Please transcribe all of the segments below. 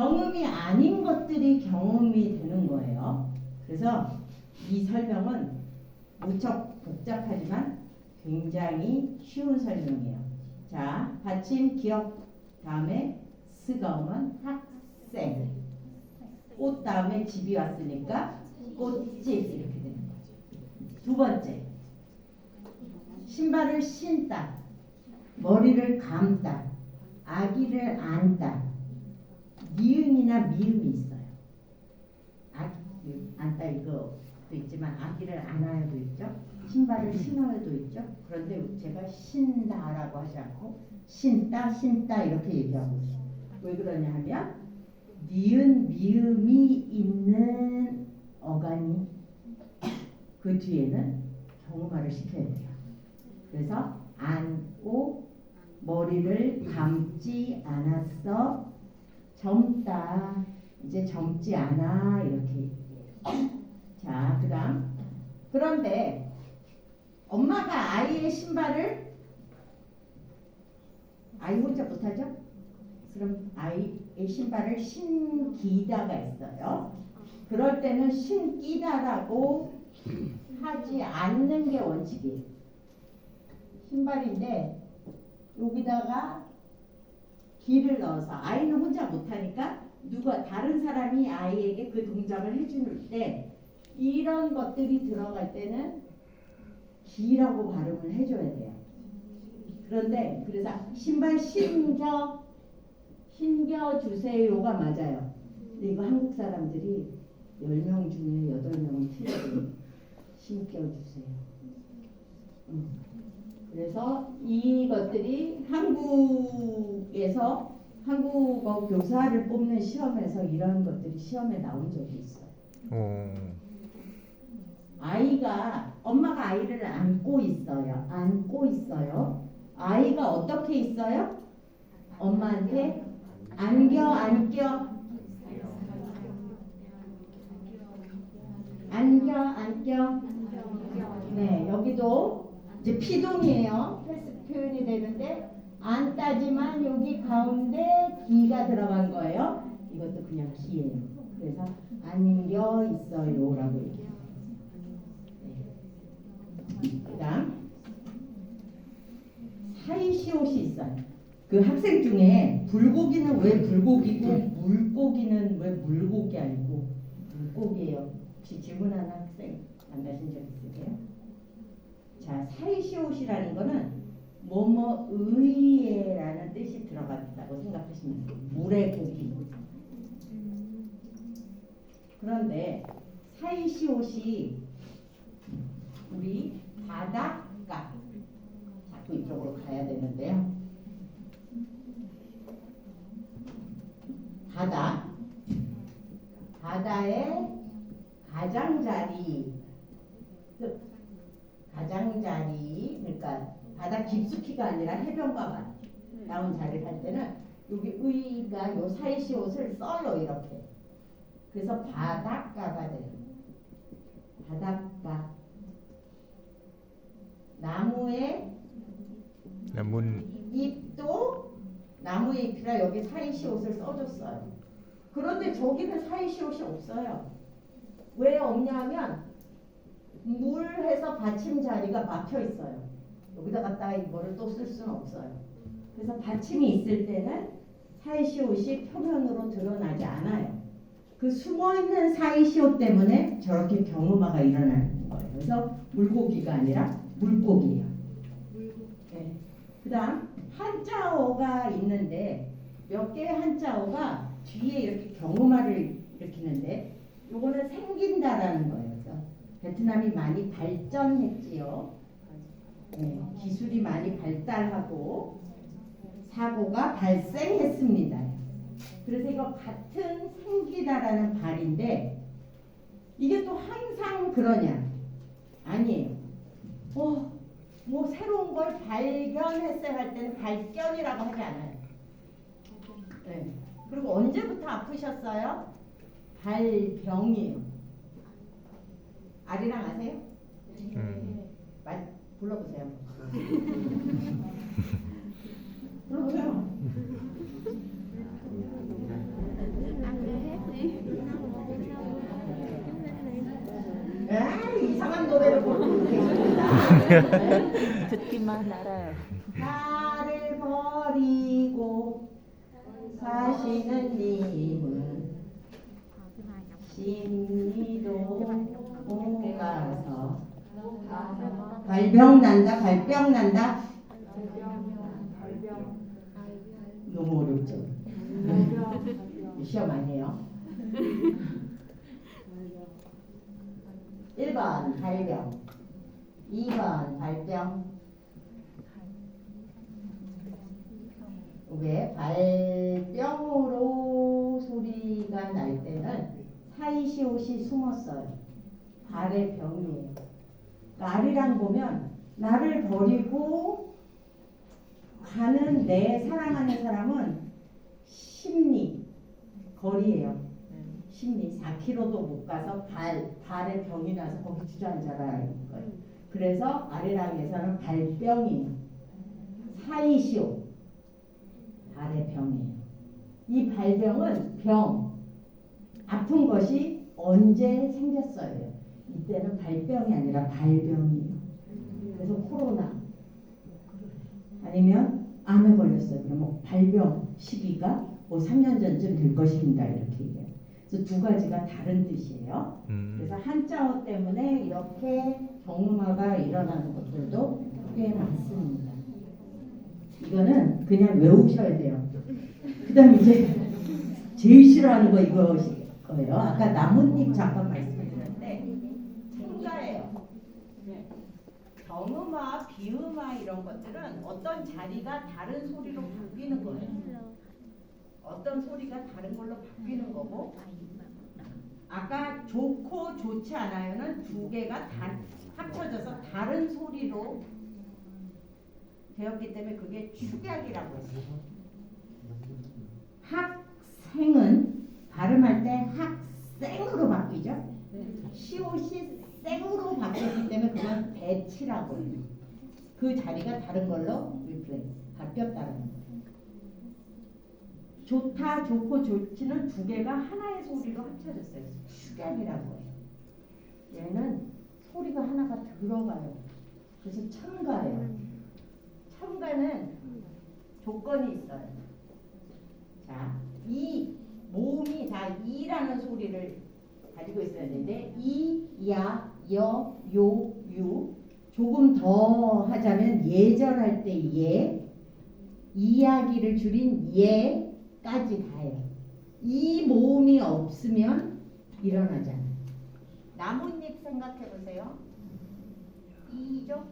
경음이 아닌 것들이 경음이 되는 거예요. 그래서 이 설명은 무척 복잡하지만 굉장히 쉬운 설명이에요. 자, 받침 기억 다음에 스가 오면 학생, 꽃 다음에 집이 왔으니까 꽃집 이렇게 되는 거죠. 두 번째, 신발을 신다, 머리를 감다, 아기를 안다. 니은이나 미음이 있어요. 안다 이거도 있지만 아기를 안아야도 있죠. 신발을 신어야도 있죠. 그런데 제가 신다라고 하지 않고 신다 이렇게 얘기하고 있어요. 왜 그러냐 하면 니은 미음이 있는 어간이 그 뒤에는 경음화를 시켜야 돼요. 그래서 안고 머리를 감지 않았어. 젊다. 이제 젊지 않아. 이렇게 얘기해요. 자, 그 다음. 그런데 엄마가 아이의 신발을 아이 혼자 못하죠? 그럼 아이의 신발을 신기다가 있어요. 그럴 때는 신기다라고 하지 않는 게 원칙이에요. 신발인데 여기다가 기를 넣어서 아이는 혼자 못하니까 다른 사람이 아이에게 그 동작을 해줄 때 이런 것들이 들어갈 때는 기라고 발음을 해줘야 돼요. 그런데 그래서 신발 신겨주세요가 맞아요. 근데 이거 한국 사람들이 10명 중에 8명은 틀려요. 신겨주세요. 그래서 이것들이 한국에서 한국어 교사를 뽑는 시험에서 이런 것들이 시험에 나온 적이 있어요. 엄마가 아이를 안고 있어요. 아이가 어떻게 있어요? 엄마한테 안겨. 네, 여기도 이제 피동이에요. 패스 표현이 되는데 안따지만 여기 가운데 기가 들어간 거예요. 이것도 그냥 기예요. 그래서 안겨 있어요라고 얘기해요. 그다음 사이시옷이 있어요. 그 학생 중에 불고기는 왜 불고기고 물고기는 왜 물고기 아니고 물고기예요. 혹시 질문하는 학생 만나신 적 있으세요? 자, 사이시옷이라는 거는 뭐뭐의에라는 뜻이 들어갔다고 생각하시면 돼요. 물의 고기. 그런데 사이시옷이 우리 바닷가 자꾸 이쪽으로 가야 되는데요. 바다의 가장자리, 그러니까 바다 깊숙이가 아니라 해변가만 나온 자리를 할 때는 여기 의가 요 사이시옷을 써요. 이렇게. 그래서 바닷가가 돼요. 바닷가. 나무의 잎도 나무의 잎이라 여기 사이시옷을 써줬어요. 그런데 저기는 사이시옷이 없어요. 왜 없냐면 물해서 받침 자리가 막혀 있어요. 여기다 갖다가 이거를 또 쓸 수는 없어요. 그래서 받침이 있을 때는 사이시옷이 표면으로 드러나지 않아요. 그 숨어있는 사이시옷 때문에 저렇게 경음화가 일어나는 거예요. 그래서 물고기가 아니라 물고기예요. 네. 그 다음 한자어가 있는데 몇 개의 한자어가 뒤에 이렇게 경음화를 일으키는데 요거는 생긴다라는 거예요. 그래서 베트남이 많이 발전했지요. 네, 기술이 많이 발달하고 사고가 발생했습니다. 그래서 이거 같은 생기다라는 발인데 이게 또 항상 그러냐? 아니에요. 뭐 새로운 걸 발견했어요 할 때는 발견이라고 하지 않아요. 네. 그리고 언제부터 아프셨어요? 발병이에요. 아리랑 아세요? 불러보세요. 불러보세요. 이상한 노래를 부르고 계십니다. 듣기만 알아요. 나를 버리고 사시는 님은 심리도 못 가서 발병 난다. 발병 난다. 너무 어렵죠? 시험 아니에요? 1번 발병, 2번 발병. 왜 발병으로 소리가 날 때는 사이시옷이 숨었어요. 발의 병이에요. 날이랑 보면 나를 버리고 가는 내 사랑하는 사람은 심리, 거리예요. 심리 4km도 못 가서 발에 병이 나서 거기 주저앉아라. 그래서 아리랑에서는 발병이에요. 사이시오, 발의 병이에요. 이 발병은 병, 아픈 것이 언제 생겼어요? 이때는 발병이 아니라 발병이에요. 그래서 코로나 아니면 암에 걸렸어요. 그러면 발병 시기가 뭐 3년 전쯤 될 것입니다. 이렇게 얘기해요. 그래서 두 가지가 다른 뜻이에요. 그래서 한자어 때문에 이렇게 경음화가 일어나는 것들도 꽤 많습니다. 이거는 그냥 외우셔야 돼요. 그 다음에 이제 제일 싫어하는 거 이거예요. 아까 나뭇잎 잠깐 말씀드렸는데 참가예요. 경음화, 비음화 이런 것들은 어떤 자리가 다른 소리로 바뀌는 거예요. 어떤 소리가 다른 걸로 바뀌는 거고, 아까 좋고 좋지 않아요는 두 개가 합쳐져서 다른 소리로 되었기 때문에 그게 축약이라고 했어요. 학생은 발음할 때 학생으로 바뀌죠. 시옷이 생으로 바뀌었기 때문에 그건 배치라고 해요. 그 자리가 다른 걸로 replace, 바뀌었다는 거예요. 좋다, 좋고 좋지는 두 개가 하나의 소리로 합쳐졌어요. 축약이라고 해요. 얘는 소리가 하나가 들어가요. 그래서 첨가예요. 첨가는 조건이 있어요. 자, 이 모음이 다 이라는 소리를 가지고 있어야 되는데 이, 야, 여, 요, 유. 조금 더 하자면 예절할 때 예, 이야기를 줄인 예까지 다예요. 이 모음이 없으면 일어나잖아요. 나뭇잎 생각해 보세요. 이죠?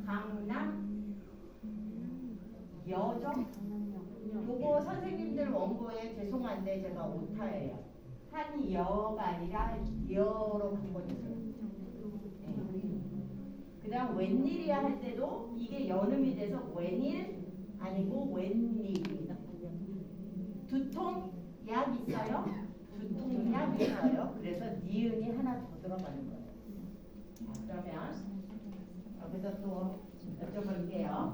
강남, 여죠? 요거 선생님들 원고에 죄송한데 제가 오타예요. 한여가 아니라 여로 바꿔주세요. 그 다음 웬일이야 할 때도 이게 연음이 돼서 웬일 아니고 웬일입니다. 두통 약 있어요? 두통약 있어요? 그래서 니은이 하나 더 들어가는 거예요. 자, 그러면 여기서 또 여쭤볼게요.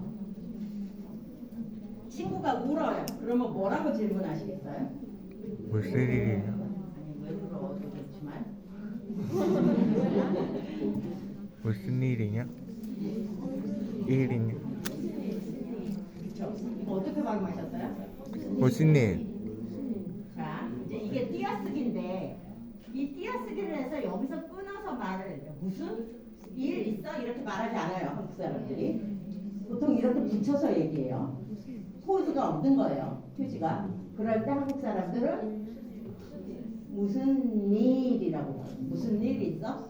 친구가 울어요. 그러면 뭐라고 질문하시겠어요? 무슨 일이냐? 아니 왜 울어도 좋지만 무슨 일이냐? 일이냐? 그렇죠. 이거 어떻게 발음하셨어요? 무슨 일? 자, 이제 이게 띄어쓰기인데 이 띄어쓰기를 해서 여기서 끊어서 말을 해요. 무슨 일 있어? 이렇게 말하지 않아요. 한국 사람들이. 보통 이렇게 붙여서 얘기해요. 포즈가 없는 거예요. 휴지가. 그럴 때 한국 사람들은 무슨 일이라고 해요. 무슨 일 있어?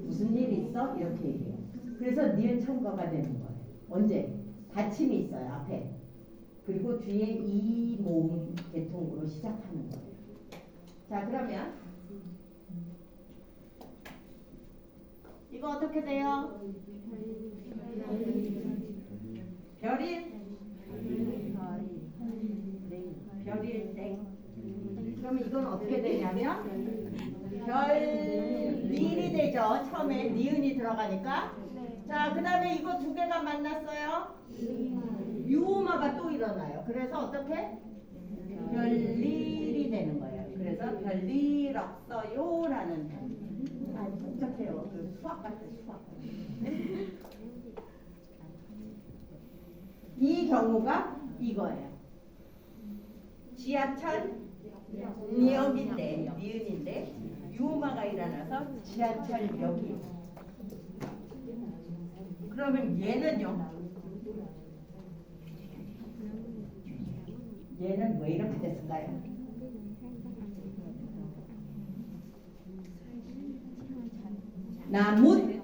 무슨 일 있어? 이렇게 얘기해요. 그래서 니은 첨가가 되는 거예요. 언제? 받침이 있어요. 앞에. 그리고 뒤에 이 모음 계통으로 시작하는 거예요. 자, 그러면 이거 어떻게 돼요? 별일? 별일 땡. 그러면 이건 어떻게 되냐면 별일이 되죠. 처음에 니은이 들어가니까. 자, 그 다음에 이거 두 개가 만났어요. 유음화가 또 일어나요. 그래서 어떻게? 별일이 되는 거예요. 그래서 별일 없어요라는 아주 복잡해요. 그 수학 같은 수학. 이 경우가 이거예요. 지하철 역인데 니은인데 유마가 일어나서 지하철역이. 그러면 얘는요? 얘는 왜 이렇게 됐을까요? 나뭇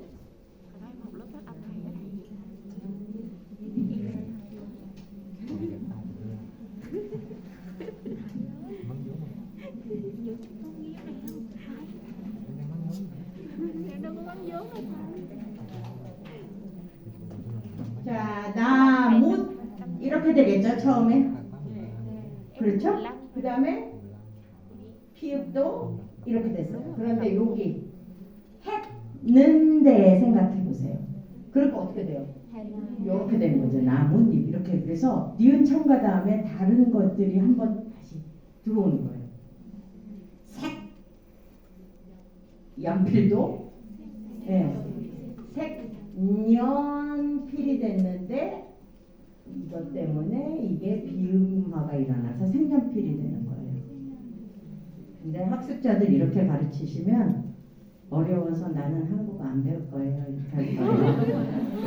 자, 나뭇 이렇게 되겠죠, 처음에? 그렇죠? 그 다음에 피읍도 이렇게 됐어요. 그런데 여기 했는데 생각해 보세요. 그러니까 어떻게 돼요? 이렇게 되는 거죠. 나뭇잎 이렇게. 그래서 니은 첨가 다음에 다른 것들이 한번 다시 들어오는 거예요. 색 연필도 색연필이 됐는데 이것 때문에 이게 비음화가 일어나서 색연필이 되는 거예요. 근데 학습자들 이렇게 가르치시면 어려워서 나는 한국어 안 배울 거예요 이렇게 할 거예요.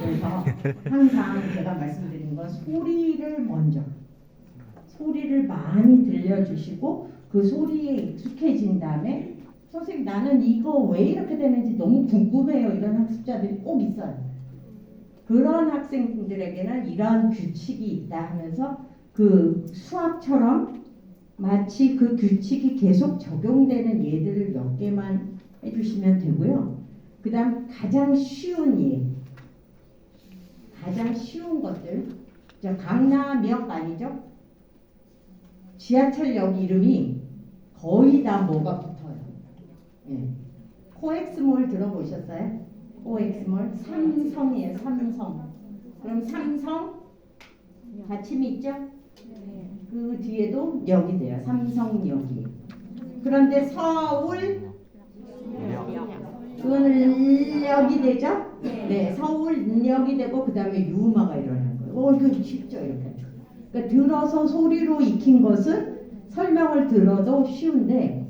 그래서 항상 제가 말씀드린 건 소리를 먼저 소리를 많이 들려주시고 그 소리에 익숙해진 다음에 선생님 나는 이거 왜 이렇게 되는지 너무 궁금해요 이런 학습자들이 꼭 있어요. 그런 학생들에게는 이런 규칙이 있다 하면서 그 수학처럼 마치 그 규칙이 계속 적용되는 예들을 몇 개만 해주시면 되고요. 그 다음 가장 쉬운 예, 가장 쉬운 것들, 강남역 아니죠? 지하철역 이름이 거의 다 뭐가 붙어요. 예. 코엑스몰 들어보셨어요? 코엑스몰 삼성이에요. 삼성. 그럼 삼성 받침이 있죠? 그 뒤에도 역이 돼요. 삼성역이. 그런데 서울 역이 되죠? 네, 서울역이 되고 그 다음에 유마가 일어나는 거예요. 이거 쉽죠, 이렇게. 그러니까 들어서 소리로 익힌 것은 설명을 들어도 쉬운데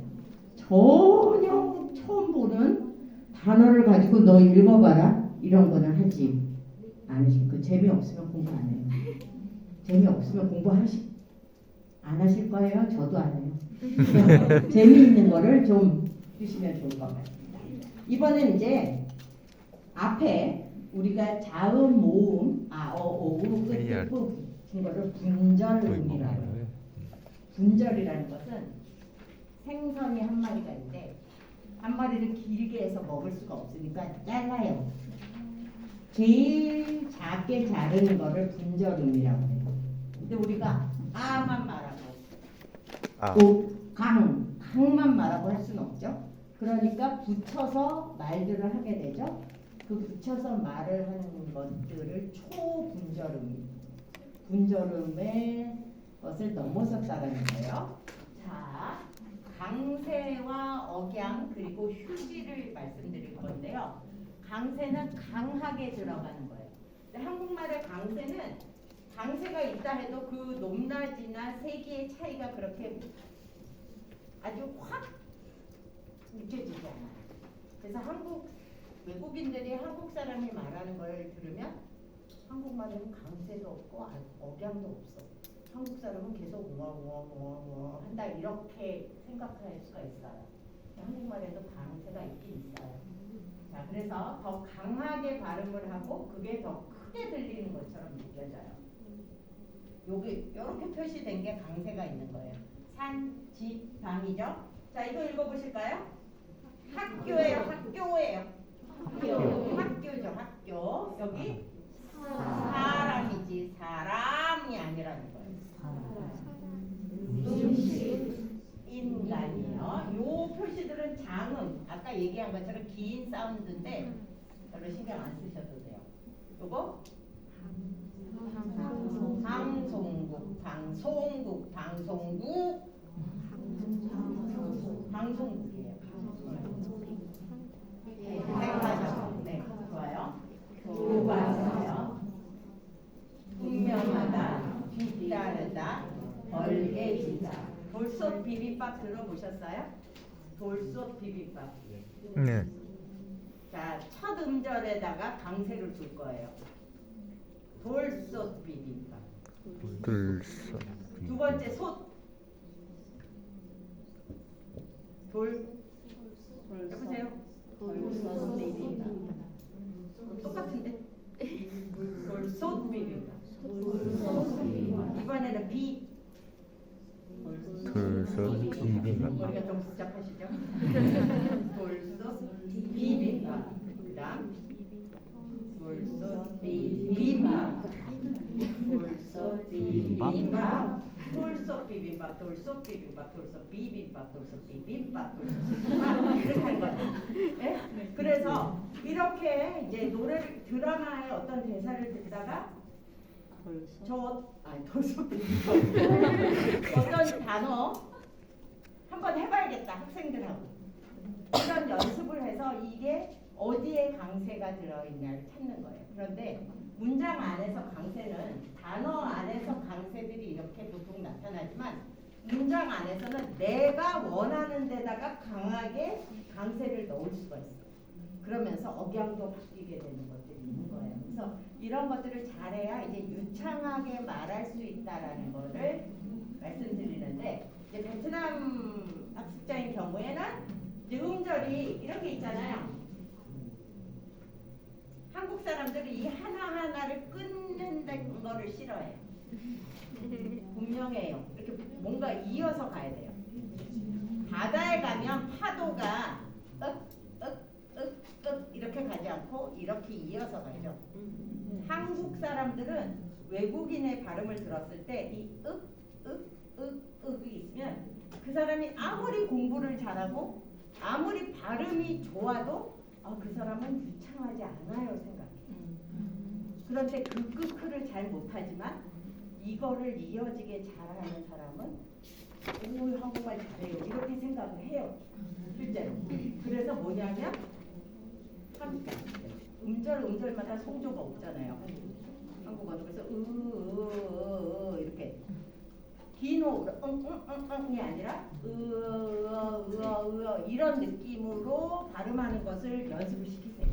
전혀 처음 보는 단어를 가지고 너 읽어봐라 이런 거는 하지 않으실. 그 재미없으면 공부 안 해요. 재미없으면 공부 안 하실 거예요. 저도 안 해요. 재미있는 거를 좀 주시면 좋을 것 같습니다. 이번엔 이제 앞에 우리가 자음, 모음, 오, 끝, 준 거를 분절음이라고 해요. 분절이라는 것은 생선이 한 마리가 있는데 한 마리를 길게 해서 먹을 수가 없으니까 잘라요. 제일 작게 자르는 거를 분절음이라고 해요. 근데 우리가 아만 말하고 강만 말하고 할 수는 없죠. 그러니까 붙여서 말들을 하게 되죠. 그 붙여서 말을 하는 것들을 분절음의 것을 넘어섰다는 거예요. 자, 강세와 억양 그리고 휴지를 말씀드릴 건데요. 강세는 강하게 들어가는 거예요. 근데 한국말의 강세가 있다 해도 그 높낮이나 세기의 차이가 그렇게 아주 확 느껴지지 않아요. 그래서 외국인들이 한국 사람이 말하는 걸 들으면 한국말에는 강세도 없고 억양도 없어. 한국 사람은 계속 우엉우엉우엉 한다 이렇게 생각할 수가 있어요. 한국말에도 강세가 있긴 있어요. 자, 그래서 더 강하게 발음을 하고 그게 더 크게 들리는 것처럼 느껴져요. 여기 이렇게 표시된 게 강세가 있는 거예요. 산, 집, 밤이죠. 자, 이거 읽어보실까요? 학교예요. 학교죠. 학교. 여기 사람이지 사람이 아니라는 거예요. 인간이요. 요 표시들은 장음, 아까 얘기한 것처럼 긴 사운드인데 별로 신경 안 쓰셔도 돼요. 요거 방송국이에요. 비빔밥. 돌솥 비빔밥 들어보셨어요? 돌솥 비빔밥. 네. 자, 첫 음절에다가 강세를 줄 거예요. 돌솥 비빔밥. 돌솥. 두 번째 솥. 돌. 해보세요. 돌솥 비빔밥. 똑같은데? 돌솥 비빔밥. 이번에는 비. 돌솥 비빔밥. 머리가 좀 복잡하시죠? 돌솥 비빔밥. 그다음 돌솥 비빔밥. 돌솥 비빔밥. 돌솥 비빔밥. 돌솥 비빔밥. 돌솥 비빔밥. 돌솥 비빔밥. 돌솥 비빔밥. 이렇게 하는 거예요. 네? 그래서 이렇게 이제 노래를 드라마의 어떤 대사를 듣다가 돌솥 비빔밥. 어떤 단어 한번 해봐야겠다 학생들하고 이런 연습을 해서 이게 어디에 강세가 들어있냐를 찾는 거예요. 그런데 문장 안에서 강세는 단어 안에서 강세들이 이렇게 보통 나타나지만 문장 안에서는 내가 원하는 데다가 강하게 강세를 넣을 수가 있어요. 그러면서 억양도 바뀌게 되는 것들이 있는 거예요. 그래서 이런 것들을 잘해야 이제 유창하게 말할 수 있다라는 거를 말씀드리는데 이제 베트남 학습자인 경우에는 이제 음절이 이렇게 있잖아요. 한국 사람들이 이 하나하나를 끊는 거를 싫어해요. 분명해요. 이렇게 뭔가 이어서 가야 돼요. 바다에 가면 파도가 이렇게 가지 않고 이렇게 이어서 가죠. 한국 사람들은 외국인의 발음을 들었을 때 이 이 있으면 그 사람이 아무리 공부를 잘하고 아무리 발음이 좋아도 그 사람은 유창하지 않아요 생각해. 그런데 그 끄크를 잘 못하지만 이거를 이어지게 잘하는 사람은 오 한국말 잘해요 이렇게 생각을 해요 실제로. 그래서 뭐냐면 음절마다 성조가 없잖아요 한국어도. 그래서 이렇게 긴 호흡으로 이 아니라 이런 느낌으로 발음하는 것을 연습을 시키세요.